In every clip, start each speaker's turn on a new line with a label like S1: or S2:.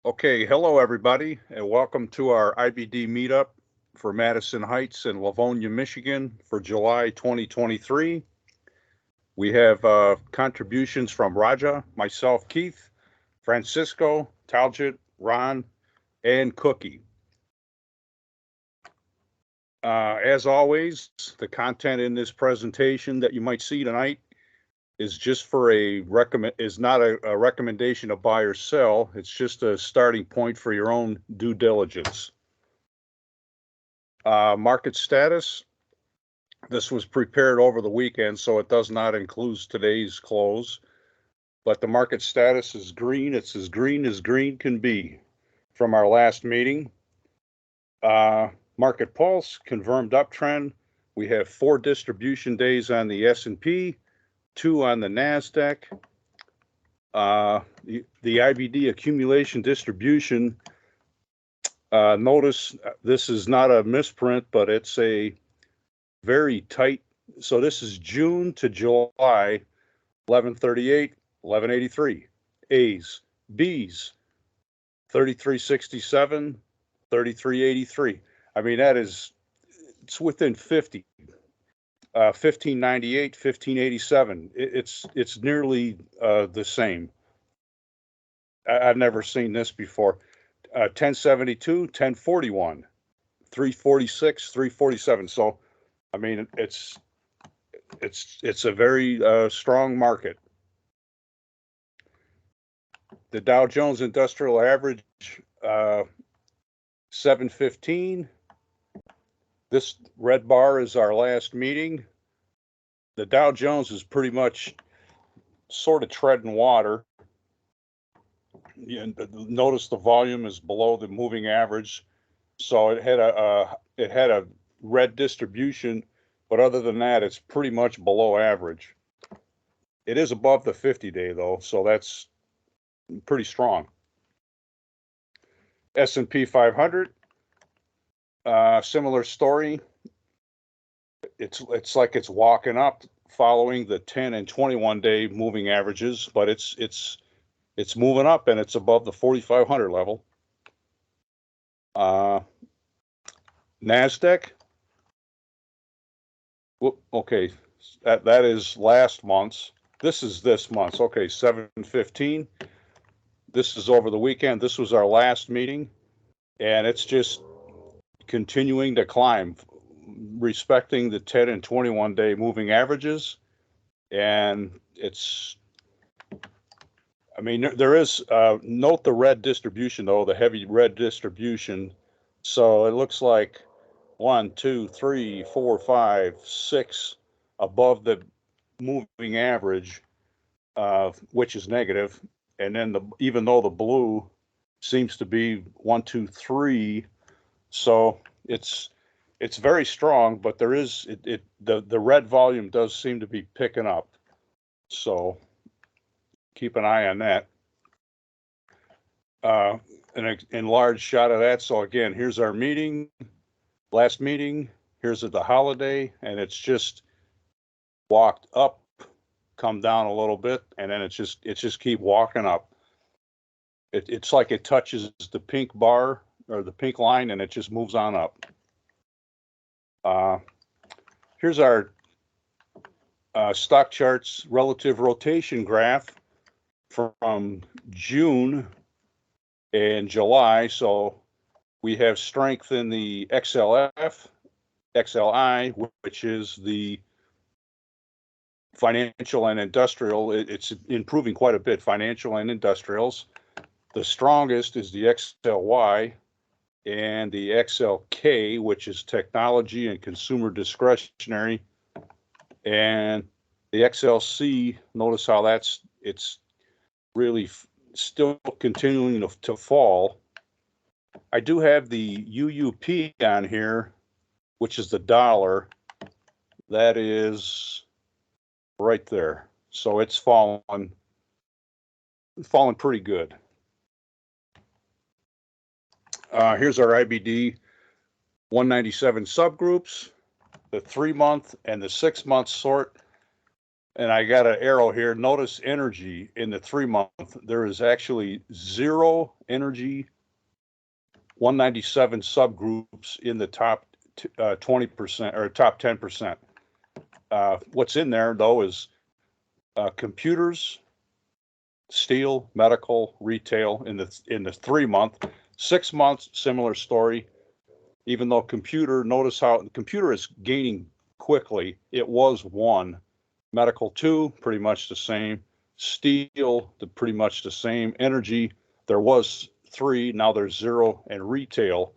S1: Okay, hello everybody, and welcome to our IBD meetup for Madison Heights and Livonia, Michigan for July 2023. We have contributions from Raja, myself, Keith, Francisco, Taljit, Ron, and Cookie. As always, the content in this presentation that you might see tonight is just for is not a recommendation to buy or sell. It's just a starting point for your own due diligence. Market status. This was prepared over the weekend, so it does not include today's close. But the market status is green. It's as green can be from our last meeting. Market pulse, confirmed uptrend. We have 4 distribution days on the S&P, 2 on the NASDAQ. The IBD accumulation distribution, notice this is not a misprint, but it's a very tight. So this is June to July, 1138, 1183. A's, B's, 3367, 3383. I mean, it's within 50. 1598, 1587. It's nearly the same. I've never seen this before. 1072, 1041, 346, 347. So, I mean, it's a very strong market. The Dow Jones Industrial Average, 715. This red bar is our last meeting. The Dow Jones is pretty much sort of treading water. Notice the volume is below the moving average, so it had a red distribution, but other than that, it's pretty much below average. It is above the 50-day though, so that's pretty strong. S&P 500, similar story. It's like it's walking up following the 10 and 21-day moving averages, but it's moving up and it's above the 4,500 level. NASDAQ. Okay, that is last month's. This is this month's. Okay, 715. This is over the weekend. This was our last meeting, and it's just continuing to climb, respecting the 10 and 21-day moving averages. And I mean, there is, note the red distribution though, the heavy red distribution. So it looks like 1, 2, 3, 4, 5, 6 above the moving average, which is negative. And then even though the blue seems to be 1, 2, 3, so it's very strong, but there is the red volume does seem to be picking up. So keep an eye on that. An enlarged shot of that. So again, here's our meeting, last meeting. Here's the holiday, and it's just walked up, come down a little bit, and then it's just keep walking up. It's like it touches the pink bar or the pink line, and it just moves on up. Here's our stock charts relative rotation graph from June and July. So we have strength in the XLF, XLI, which is the financial and industrial. It's improving quite a bit, financial and industrials. The strongest is the XLY and the XLK, which is technology and consumer discretionary. And the XLC, notice how it's really still continuing to fall. I do have the UUP on here, which is the dollar. That is right there. So it's fallen pretty good. Here's our IBD 197 subgroups, the 3-month and the 6-month sort. and I got an arrow here. Notice energy in the 3-month. There is actually 0 energy 197 subgroups in the top 20% or top 10%. What's in there though is computers, steel, medical, retail in the 3-month. 6 months, similar story. Even though computer, notice how the computer is gaining quickly. It was 1, medical 2, pretty much the same. Steel, pretty much the same. Energy, there was 3, now there's 0, and retail's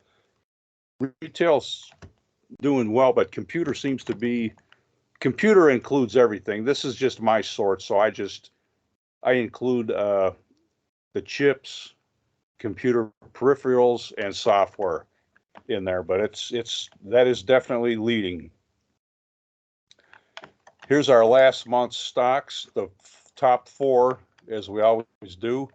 S1: doing well, but computer seems to be, computer includes everything. This is just my sort, so I include the chips, computer peripherals, and software in there, but that is definitely leading. Here's our last month's stocks, the top 4, as we always do.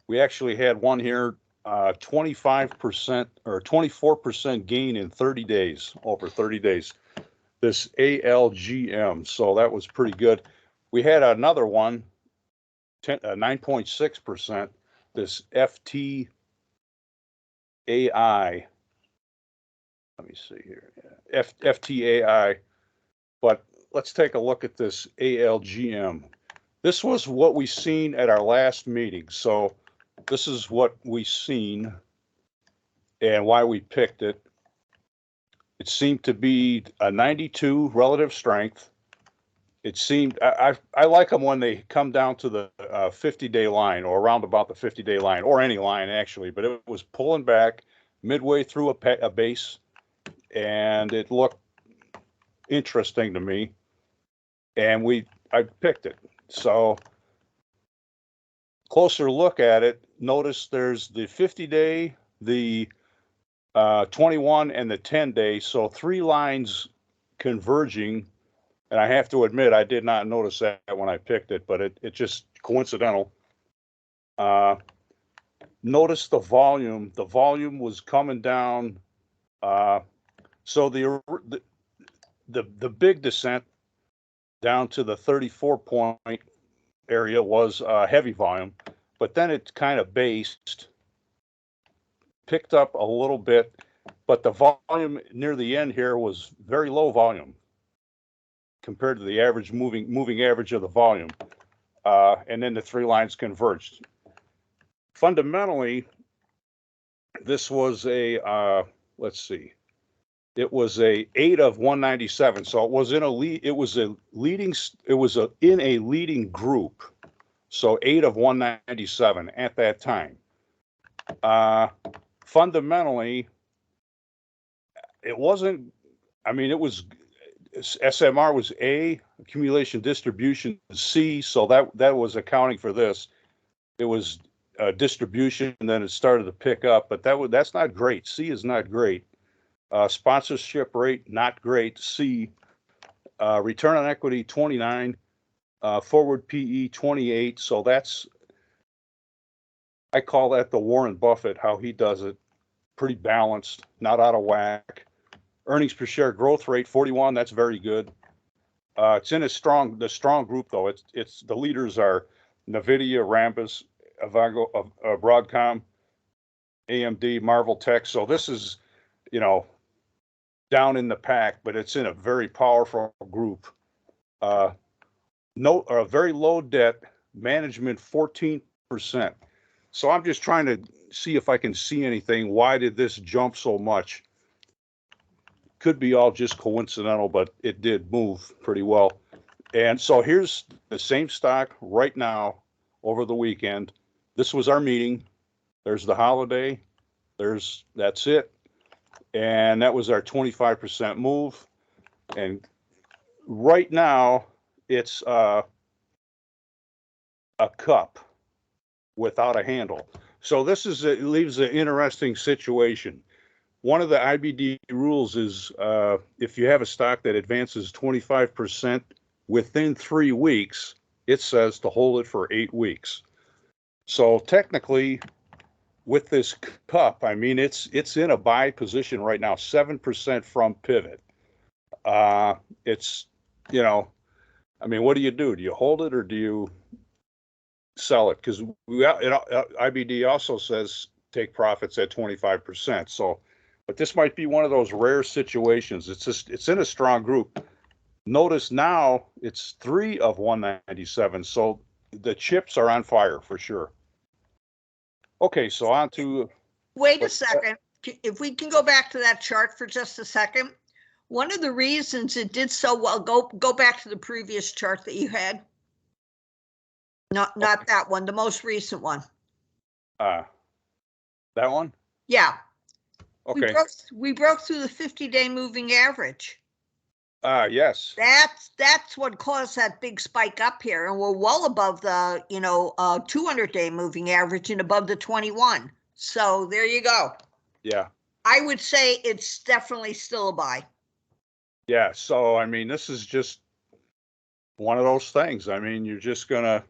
S1: We actually had one here, 25% or 24% gain in 30 days, over 30 days. This ALGM, so that was pretty good. We had another one, 9.6%, this FTAI. Let me see here, FTAI. But let's take a look at this ALGM. This was what we seen at our last meeting. So this is what we seen and why we picked it. It seemed to be a 92 relative strength. It seemed, I like them when they come down to the 50-day line, or around about the 50-day line, or any line actually, but it was pulling back midway through a base, and it looked interesting to me, and I picked it. So closer look at it, notice there's the 50-day, the 21, and the 10-day, so 3 lines converging. And I have to admit, I did not notice that when I picked it, but it just coincidental. Notice the volume. The volume was coming down. So the big descent down to the 34-point area was heavy volume, but then it kind of based, picked up a little bit, but the volume near the end here was very low volume compared to the average moving average of the volume. And then the 3 lines converged. Fundamentally, this was a, let's see, it was a 8 of 197. So it was in a leading group. So 8 of 197 at that time. Fundamentally, it wasn't, I mean, it was, SMR was A, accumulation distribution C, so that was accounting for this. It was distribution, and then it started to pick up, but that's not great. C is not great. Sponsorship rate, not great. C. Return on equity, 29. Forward PE, 28. So I call that the Warren Buffett, how he does it. Pretty balanced, not out of whack. Earnings per share growth rate, 41. That's very good. It's in the strong group though. It's the leaders are NVIDIA, Rambus, Avago, Broadcom, AMD, Marvel Tech. So this is, down in the pack, but it's in a very powerful group. Very low debt management, 14%. So I'm just trying to see if I can see anything. Why did this jump so much? Could be all just coincidental, but it did move pretty well. And so here's the same stock right now over the weekend. This was our meeting. There's the holiday. That's it. And that was our 25% move. And right now it's a cup without a handle. So it leaves an interesting situation. One of the IBD rules is if you have a stock that advances 25% within 3 weeks, it says to hold it for 8 weeks. So technically, with this cup, I mean, it's in a buy position right now, 7% from pivot. It's, I mean, what do you do? Do you hold it or do you sell it? Because IBD also says take profits at 25%. So, but this might be one of those rare situations. It's in a strong group. Notice now it's 3 of 197. So the chips are on fire for sure. Okay, so on to.
S2: Wait a second. If we can go back to that chart for just a second. One of the reasons it did so well, go back to the previous chart that you had. Not that one, the most recent one.
S1: That one?
S2: Yeah.
S1: Okay.
S2: We broke through the 50-day moving average.
S1: Yes.
S2: That's what caused that big spike up here, and we're well above the 200-day moving average and above the 21. So there you go.
S1: Yeah.
S2: I would say it's definitely still a buy.
S1: Yeah. So I mean, this is just one of those things. I mean, you're just gonna.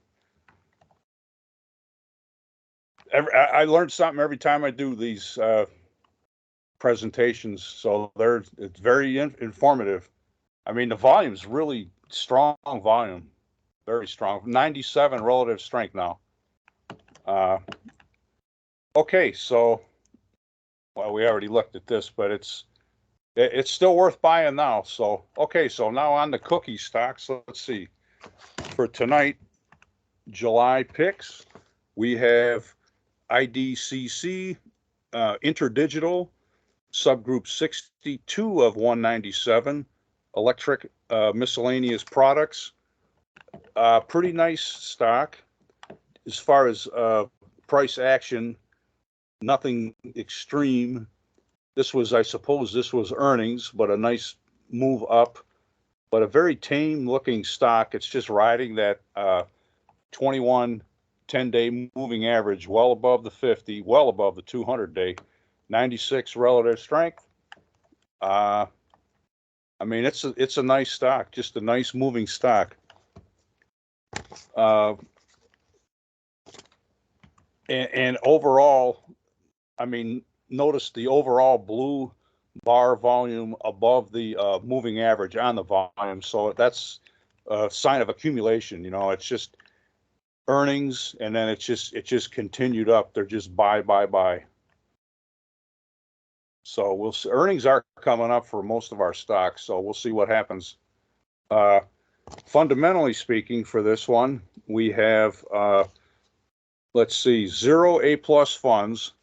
S1: I learned something every time I do these presentations, so it's very informative. I mean, the volume's really strong volume, very strong. 97 relative strength now. Okay, so well, we already looked at this, but it's still worth buying now. So okay, so now on the cookie stocks. Let's see. For tonight, July picks, we have IDCC, Interdigital, subgroup 62 of 197, electric miscellaneous products. Pretty nice stock. As far as price action, nothing extreme. I suppose this was earnings, but a nice move up, but a very tame looking stock. It's just riding that 21 10-day moving average, well above the 50, well above the 200-day, 96 relative strength. I mean, it's a nice stock, just a nice moving stock. And overall, I mean, notice the overall blue bar volume above the moving average on the volume. So that's a sign of accumulation. It's just earnings, and then it just continued up. They're just buy. So we'll see. Earnings are coming up for most of our stocks, so we'll see what happens. Fundamentally speaking, for this one, we have let's see, 0 A+ funds.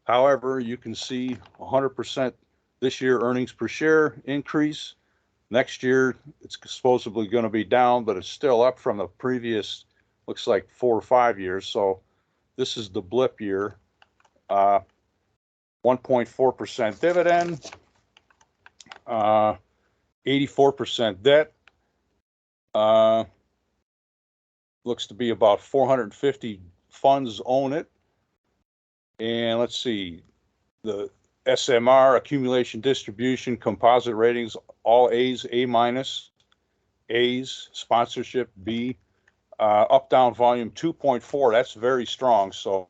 S1: However, you can see 100% this year earnings per share increase. Next year, it's supposedly going to be down, but it's still up from the previous, looks like 4 or 5 years. So this is the blip year. 1.4% dividend, 84% debt. Looks to be about 450 funds own it. And let's see, the SMR, accumulation distribution, composite ratings, all A's, A-, A's, sponsorship B, up down volume 2.4. That's very strong. So,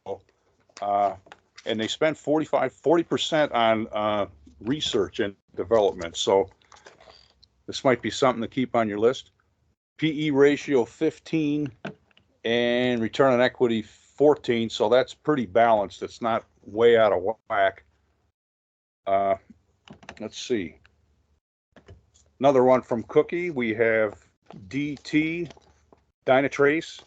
S1: and they spend 40% on research and development. So this might be something to keep on your list. PE ratio 15 and return on equity 14. So that's pretty balanced. It's not way out of whack. Let's see. Another one from Cookie. We have DT, Dynatrace.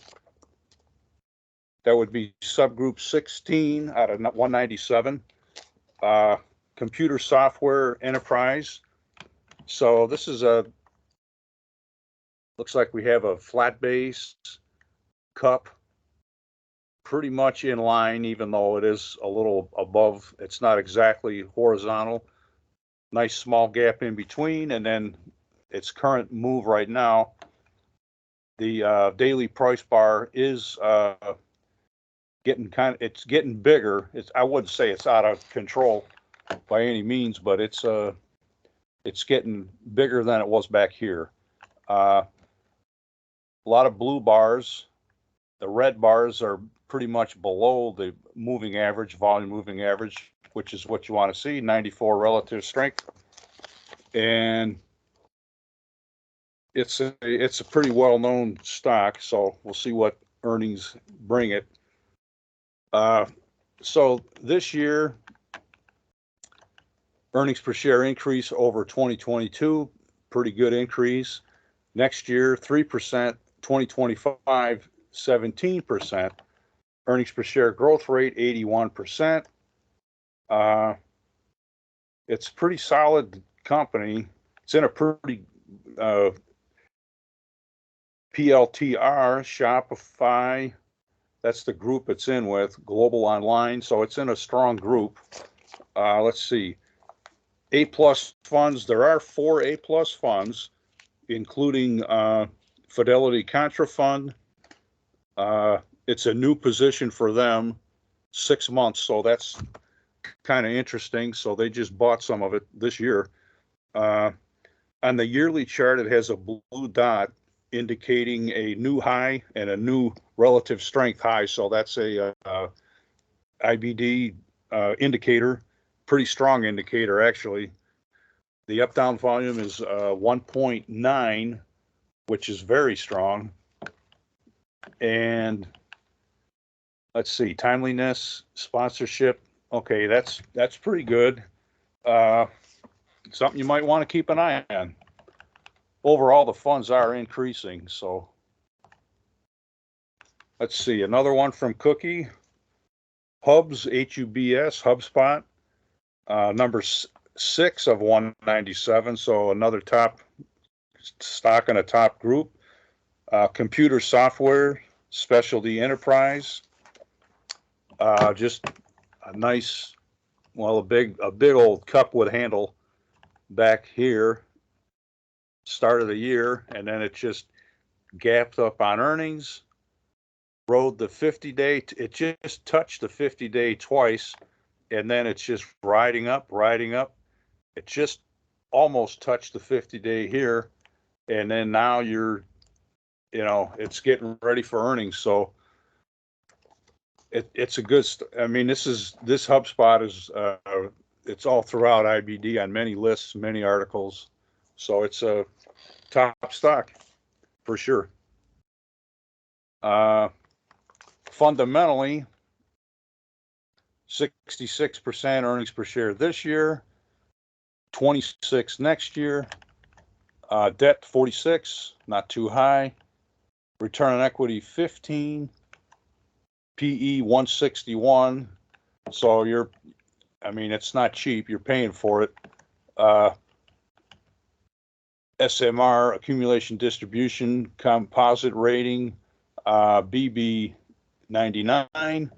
S1: That would be subgroup 16 out of 197. Computer software enterprise. So this is looks like we have a flat base cup, pretty much in line, even though it is a little above. It's not exactly horizontal. Nice small gap in between, and then its current move right now, the daily price bar is it's getting bigger. I wouldn't say it's out of control by any means, but it's getting bigger than it was back here. A lot of blue bars. The red bars are pretty much below the moving average, volume moving average, which is what you want to see, 94 relative strength. And it's a pretty well-known stock, so we'll see what earnings bring it. So this year, earnings per share increase over 2022, pretty good increase. Next year, 3%, 2025, 17%. Earnings per share growth rate, 81%. It's a pretty solid company. It's in a pretty PLTR, Shopify, that's the group it's in with, Global Online, so it's in a strong group. Let's see, A-plus funds, there are 4 A-plus funds, including Fidelity Contra Fund. It's a new position for them, 6 months, so that's kind of interesting. So they just bought some of it this year. On the yearly chart, it has a blue dot indicating a new high and a new relative strength high. So that's a IBD indicator, pretty strong indicator actually. The up-down volume is 1.9, which is very strong. And let's see, timeliness, sponsorship. Okay, that's pretty good. Something you might want to keep an eye on. Overall, the funds are increasing. So let's see, another one from Cookie. Hubs, HUBS, HubSpot, number 6 of 197. So another top stock in a top group. Computer software, specialty enterprise. Just a nice, well, a big old cup with handle back here, start of the year, and then it just gapped up on earnings, rode the 50-day, it just touched the 50-day twice, and then it's just riding up. It just almost touched the 50-day here, and then now it's getting ready for earnings. So it's a good, I mean, this HubSpot is, it's all throughout IBD on many lists, many articles. So it's a top stock for sure. Fundamentally, 66% earnings per share this year, 26 next year. Debt 46, not too high. Return on equity 15. PE 161. So it's not cheap. You're paying for it. SMR, accumulation distribution, composite rating, BB 99.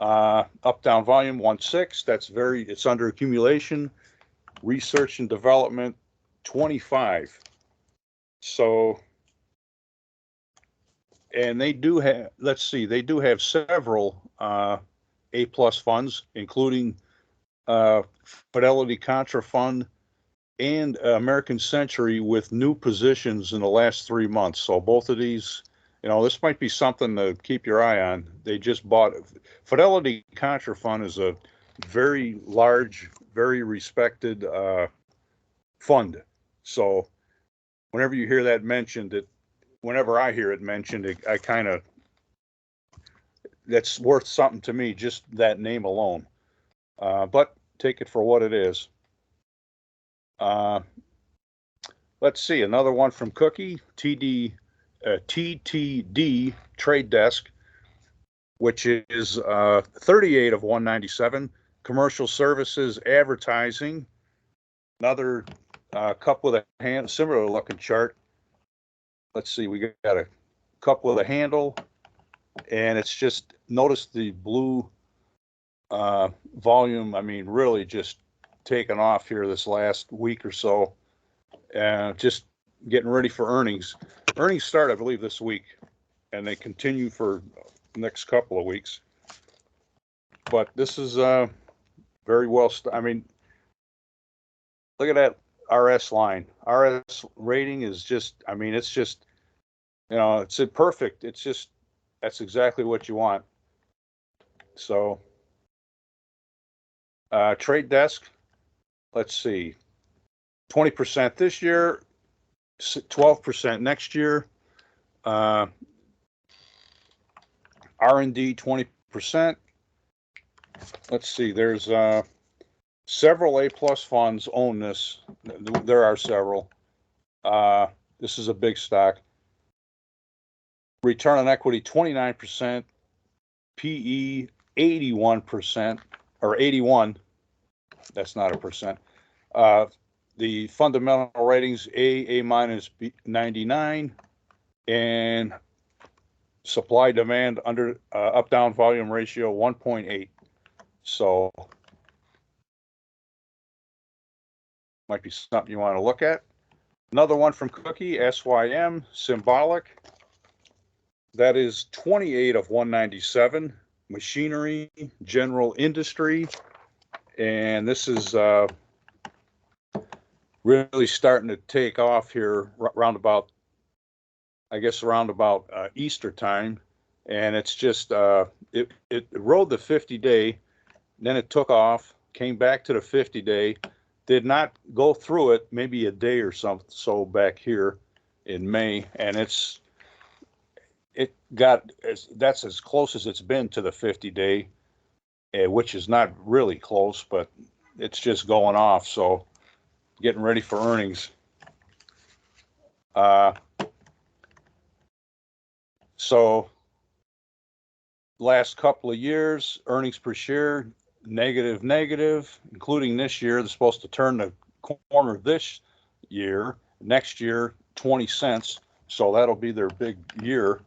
S1: Up down volume 1.6. It's under accumulation. Research and development 25. So, and they do have, they do have several A-plus funds, including Fidelity Contra Fund and American Century with new positions in the last 3 months. So both of these, this might be something to keep your eye on. They just bought Fidelity Contra Fund is a very large, very respected fund. So whenever you hear that mentioned, whenever I hear it mentioned, that's worth something to me, just that name alone. But take it for what it is. Let's see, another one from Cookie, TTD Trade Desk, which is 38 of 197. Commercial services, advertising, another cup with a hand, similar looking chart. Let's see, we got a cup with a handle, and it's just, notice the blue volume. I mean, really just taken off here this last week or so, and just getting ready for earnings. Earnings start, I believe, this week, and they continue for the next couple of weeks. But this is very well, I mean, look at that RS line. RS rating is just, I mean, it's just, it's perfect. It's just, that's exactly what you want. So, Trade Desk, let's see, 20% this year, 12% next year. R&D 20%. Let's see, there's several A-plus funds own this. There are several. This is a big stock. Return on equity 29%, PE 81%, or 81. That's not a percent. The fundamental ratings A minus, B 99, and supply demand under up down volume ratio 1.8. So might be something you want to look at. Another one from Cookie, SYM, Symbolic. That is 28 of 197. Machinery, general industry. And this is really starting to take off here around about, I guess, around about Easter time. And it's just, it rode the 50-day, then it took off, came back to the 50-day, did not go through it, maybe a day or so back here in May. And that's as close as it's been to the 50-day, which is not really close, but it's just going off. So getting ready for earnings. So last couple of years, earnings per share, negative, including this year. They're supposed to turn the corner this year. Next year, 20 cents. So that'll be their big year.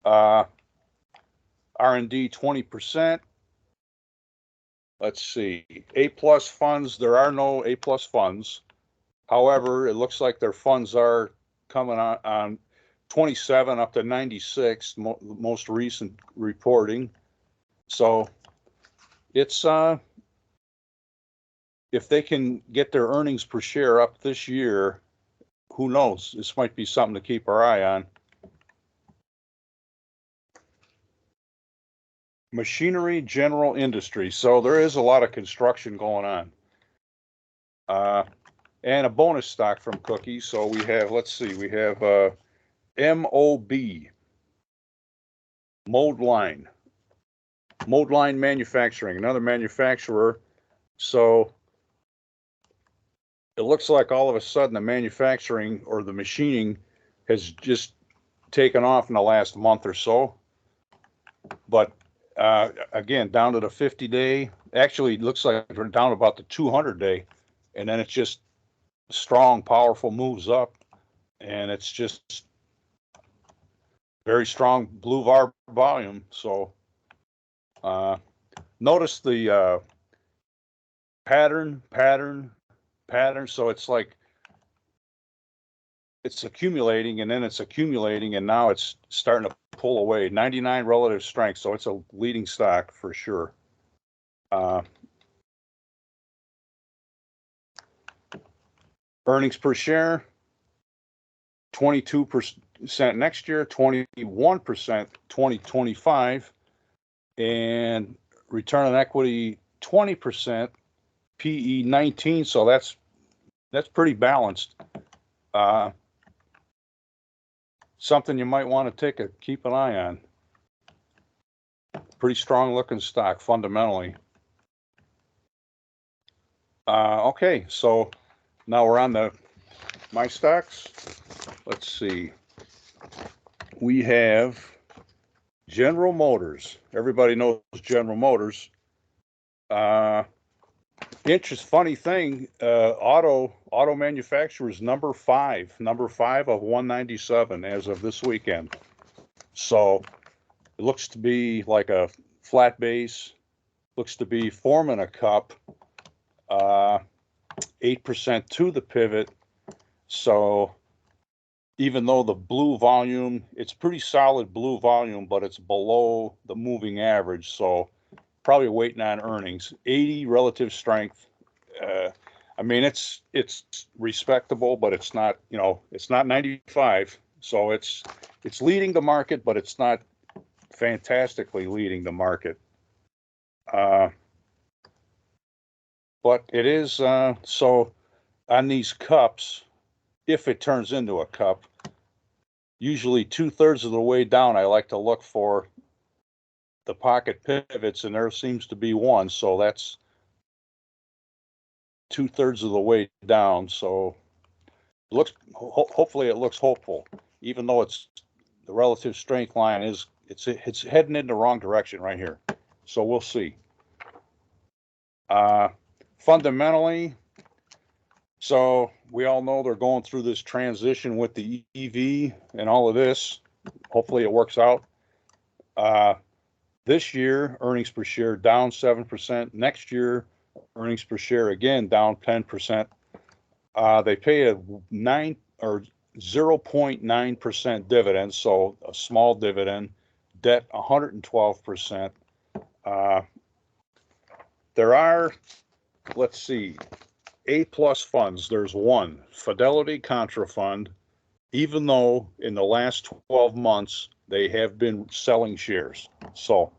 S1: R&D 20%. Let's see. A-plus funds. There are no A-plus funds. However, it looks like their funds are coming on 27 up to 96, most recent reporting. So it's if they can get their earnings per share up this year, who knows? This might be something to keep our eye on. Machinery, general industry. So there is a lot of construction going on. And a bonus stock from Cookie. So we have, let's see, we have MOB, Mold Line Manufacturing, another manufacturer. So it looks like all of a sudden the manufacturing or the machining has just taken off in the last month or so. But again, down to the 50-day. Actually, it looks like we're down about the 200-day, and then it's just strong, powerful moves up, and it's just very strong blue volume. So notice the pattern. So it's like it's accumulating, and then it's accumulating, and now it's starting to pull away. 99 relative strength, so it's a leading stock for sure. Earnings per share, 22% next year, 21% 2025, and return on equity 20%, PE 19. So that's pretty balanced. Something you might want to keep an eye on. Pretty strong looking stock fundamentally. Okay, so now we're on my stocks. Let's see. We have General Motors. Everybody knows General Motors. Funny thing, auto manufacturers number five of 197 as of this weekend. So it looks to be like a flat base, looks to be forming a cup, 8% to the pivot. So even though the blue volume, it's pretty solid blue volume, but it's below the moving average. So probably waiting on earnings. 80 relative strength. I mean, it's respectable, but it's not, it's not 95. So it's leading the market, but it's not fantastically leading the market. But it is, so on these cups, if it turns into a cup. Usually 2/3 of the way down, I like to look for the pocket pivots, and there seems to be one. So that's 2/3 of the way down. So it looks, hopefully it looks hopeful, even though it's the relative strength line is, it's heading in the wrong direction right here. So we'll see. Fundamentally, so we all know they're going through this transition with the EV and all of this. Hopefully it works out. This year, earnings per share down 7%. Next year, earnings per share again down 10%. They pay a 0.9% dividend, so a small dividend. Debt 112%. There are, let's see, A+ funds. There's one, Fidelity Contra Fund. Even though in the last 12 months they have been selling shares, so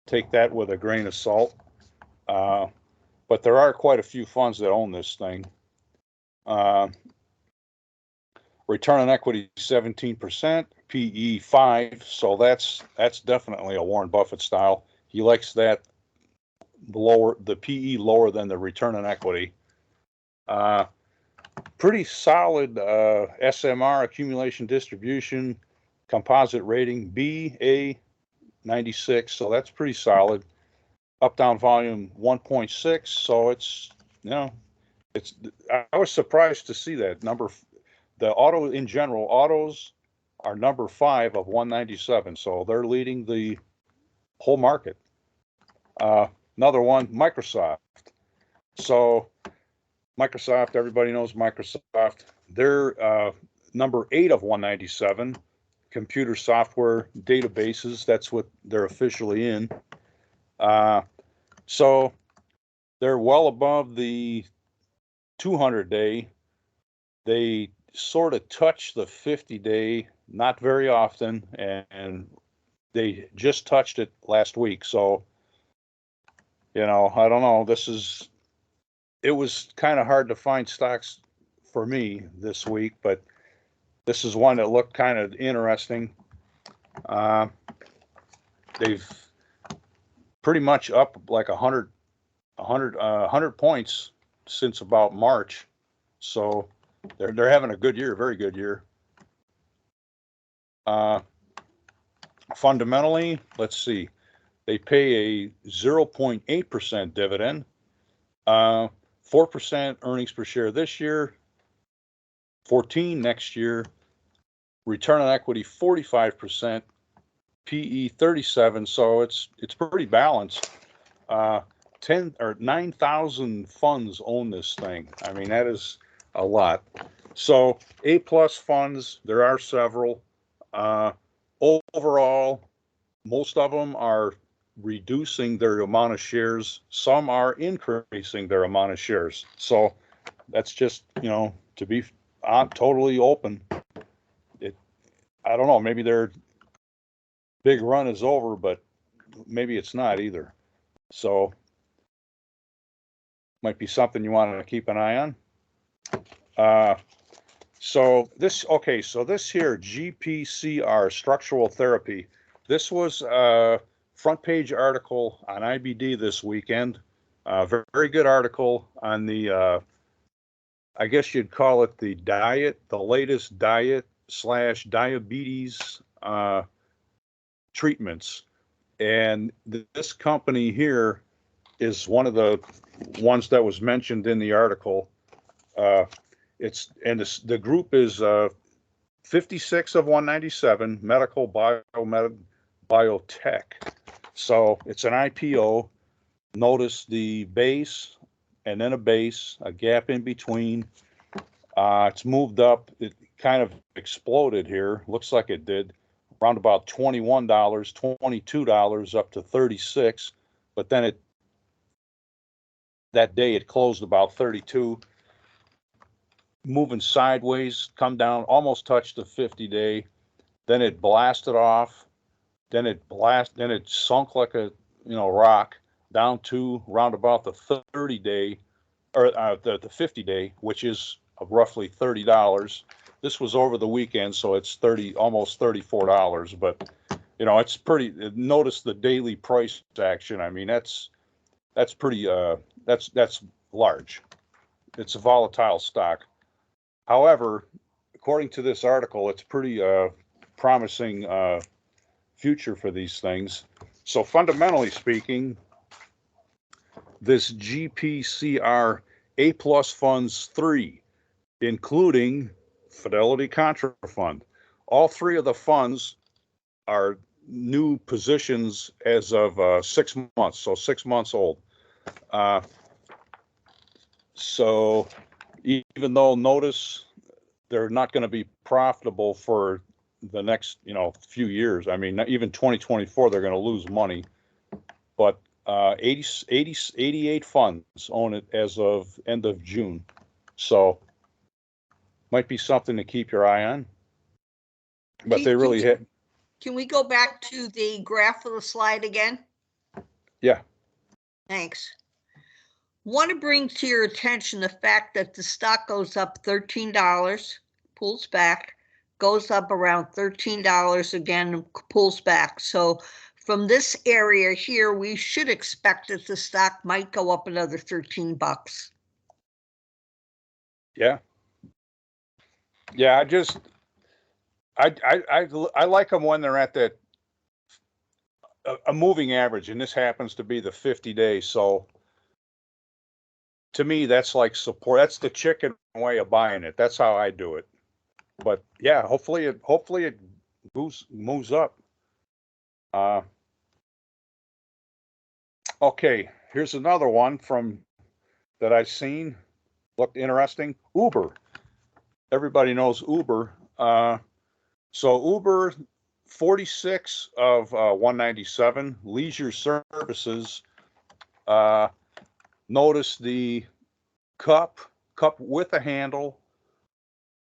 S1: take that with a grain of salt. But there are quite a few funds that own this thing. Return on equity 17%, PE 5, so that's definitely a Warren Buffett style. He likes that lower, the PE lower than the return on equity. Pretty solid SMR, accumulation distribution, composite rating Ba96, so that's pretty solid. Up down volume 1.6, so it's, you know, it's, I was surprised to see that number. The auto in general, autos are number 5 of 197, so they're leading the whole market. Another one, Microsoft. So Microsoft, everybody knows Microsoft. They're number 8 of 197. Computer software databases, that's what they're officially in. So they're well above the 200-day. They sort of touch the 50-day, not very often, and they just touched it last week. So, you know, I don't know. It was kind of hard to find stocks for me this week, but this is one that looked kind of interesting. They've pretty much up like 100 points since about March. So they're having a good year, very good year. Fundamentally, let's see, they pay a 0.8% dividend, 4% earnings per share this year, 14 next year, return on equity 45%, PE 37, so it's pretty balanced. 10 or 9,000 funds own this thing. I mean, that is a lot. So A+ funds, there are several. Overall, most of them are reducing their amount of shares. Some are increasing their amount of shares. So that's just, you know, to be totally open. I don't know, maybe their big run is over, but maybe it's not either. So might be something you want to keep an eye on. So this here, GPCR, structural therapy. This was a front page article on IBD this weekend. Very, very good article on the, I guess you'd call it the latest diet / diabetes treatments. And this company here is one of the ones that was mentioned in the article. The group is 56 of 197, medical biotech. So it's an IPO. Notice the base and then a base, a gap in between. It's moved up. It kind of exploded here. Looks like it did. Around about $21, $22 up to 36. But then that day it closed about 32. Moving sideways, come down, almost touched the 50-day. Then it blasted off. Then it sunk like a rock down to round about the 30-day or the 50-day, which is of roughly $30. This was over the weekend, so it's almost $34. But you know, it's pretty. Notice the daily price action. I mean, that's pretty. That's large. It's a volatile stock. However, according to this article, it's pretty promising future for these things. So fundamentally speaking, this GPCR A Plus Funds 3, including Fidelity Contra Fund, all three of the funds are new positions as of 6 months, so 6 months old. So even though notice they're not going to be profitable for the next, few years. I mean, even 2024, they're going to lose money. But 88 funds own it as of end of June. So might be something to keep your eye on. But
S2: Keith,
S1: they really hit.
S2: Can we go back to the graph of the slide again?
S1: Yeah.
S2: Thanks. Want to bring to your attention the fact that the stock goes up $13, pulls back, goes up around $13 again, and pulls back. So from this area here, we should expect that the stock might go up another 13 bucks.
S1: Yeah. Yeah, I like them when they're at that a moving average, and this happens to be the 50-day. So to me, that's like support. That's the chicken way of buying it. That's how I do it. But yeah, hopefully it moves up. Okay, here's another one that I've seen. Looked interesting. Uber. Everybody knows Uber. So Uber, 46 of 197. Leisure services. Notice the cup with a handle.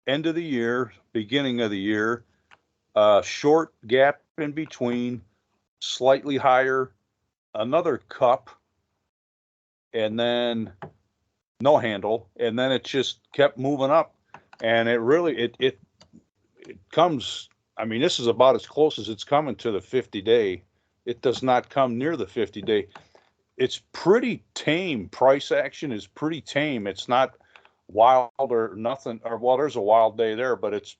S1: End of the year, beginning of the year. Short gap in between. Slightly higher. Another cup. And then no handle. And then it just kept moving up. And it really, it comes, I mean, this is about as close as it's coming to the 50-day. It does not come near the 50-day. It's pretty tame. Price action is pretty tame. It's not wild or nothing, or well, there's a wild day there, but it's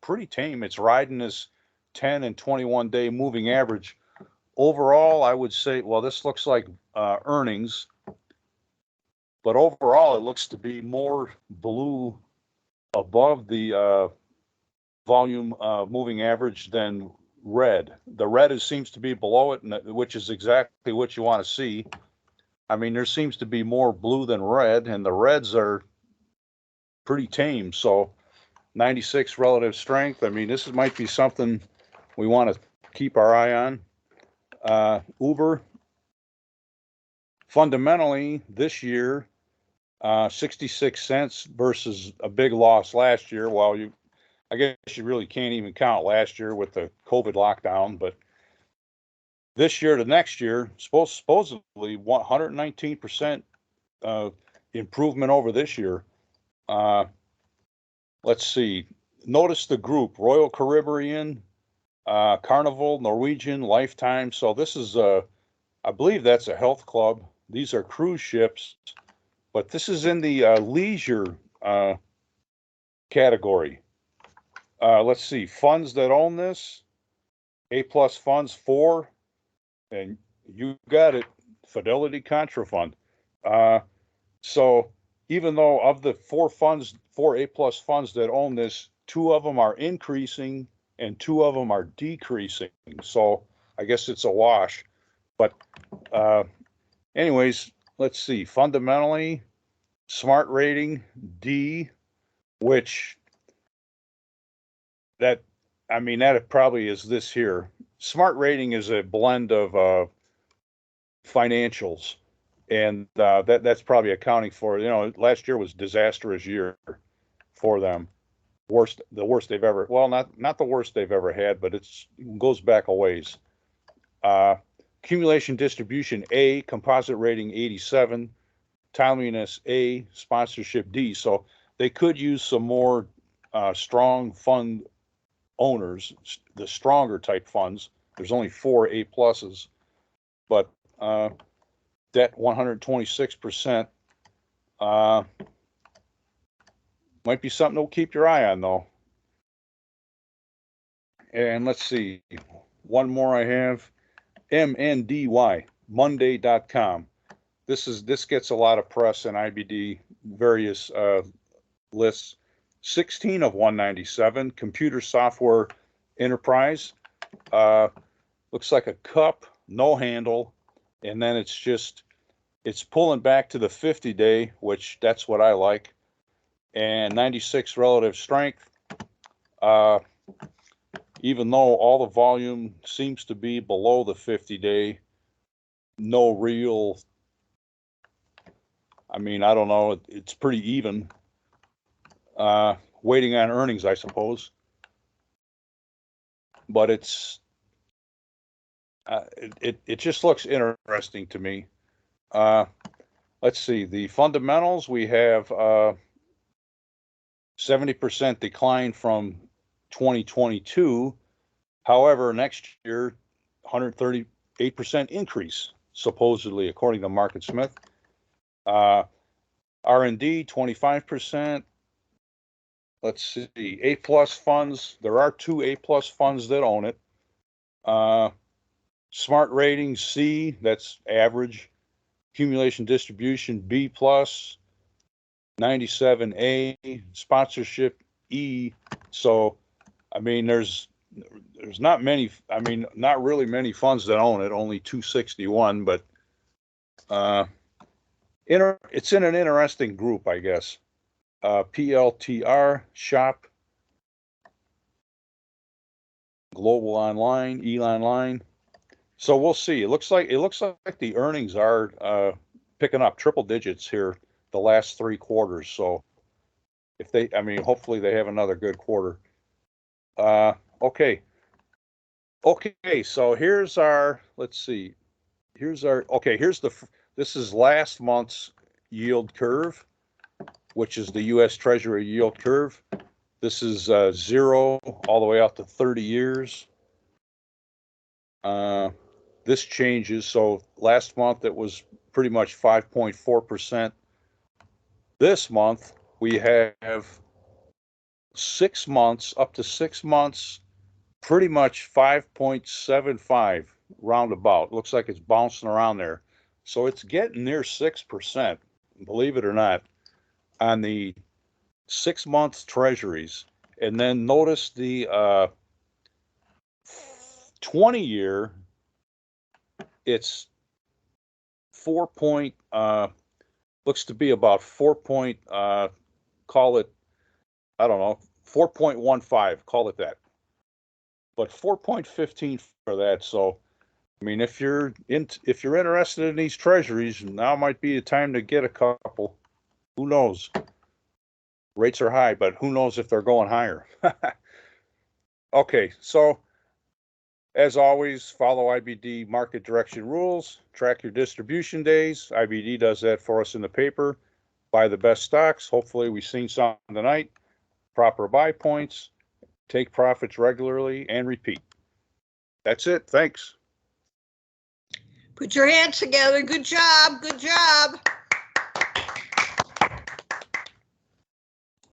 S1: pretty tame. It's riding this 10 and 21-day moving average. Overall, I would say, well, this looks like earnings, but overall, it looks to be more blue above the volume moving average than red. The red seems to be below it, which is exactly what you want to see. I mean, there seems to be more blue than red, and the reds are pretty tame. So 96 relative strength. I mean, this might be something we want to keep our eye on. Uber, fundamentally, this year, 66 cents versus a big loss last year. Well, I guess you really can't even count last year with the COVID lockdown, but this year to next year, supposedly 119% improvement over this year. Let's see. Notice the group: Royal Caribbean, Carnival, Norwegian, Lifetime. So this is I believe that's a health club. These are cruise ships, but this is in the leisure category. Let's see. Funds that own this: A Plus Funds 4, and you got it, Fidelity Contra Fund. So even though of the 4 A Plus funds that own this, 2 of them are increasing and 2 of them are decreasing. So I guess it's a wash. But anyways, let's see. Fundamentally, smart rating D, which that probably is this here. Smart rating is a blend of financials, and that's probably accounting for, last year was disastrous year for them. The worst they've ever, well, not the worst they've ever had, but it goes back a ways. Accumulation distribution A, composite rating 87, timeliness A, sponsorship D. So they could use some more strong fund owners, the stronger type funds. There's only 4 A pluses, but debt 126%. Might be something to keep your eye on, though. And let's see, one more I have, MNDY, Monday.com. This gets a lot of press in IBD, various lists. 16 of 197, computer software enterprise. Looks like a cup, no handle, and then it's pulling back to the 50-day, which that's what I like, and 96 relative strength. Even though all the volume seems to be below the 50-day, no real, I mean, I don't know, it's pretty even. Waiting on earnings, I suppose. But it just looks interesting to me. Let's see, the fundamentals, we have 70% decline from 2022. However, next year, 138% increase, supposedly, according to MarketSmith. R&D, 25%. Let's see, A plus funds. There are 2 A plus funds that own it. Smart rating C, that's average. Accumulation distribution B plus. 97A, sponsorship E. So, I mean, there's not many. I mean, not really many funds that own it. Only 261, but it's in an interesting group, I guess. PLTR, Shop, Global Online, E-Online. So we'll see. It looks like the earnings are picking up triple digits here the last 3 quarters. So if they, I mean, hopefully they have another good quarter. Okay. So here's our, let's see. This is last month's yield curve, which is the U.S. Treasury yield curve. This is 0 all the way out to 30 years. This changes. So last month it was pretty much 5.4%. This month we have 6 months, up to 6 months, pretty much 5.75 roundabout. Looks like it's bouncing around there. So it's getting near 6%, believe it or not, on the 6-month treasuries. And then notice the 20-year, it's 4 point, looks to be about 4 point, call it, I don't know, 4.15, call it that. But 4.15 for that. So, I mean, if you're interested in these treasuries, now might be the time to get a couple. Who knows? Rates are high, but who knows if they're going higher? Okay, so as always, follow IBD market direction rules, track your distribution days. IBD does that for us in the paper. Buy the best stocks. Hopefully we've seen some tonight. Proper buy points, take profits regularly, and repeat. That's it. Thanks.
S2: Put your hands together. Good job. Good job.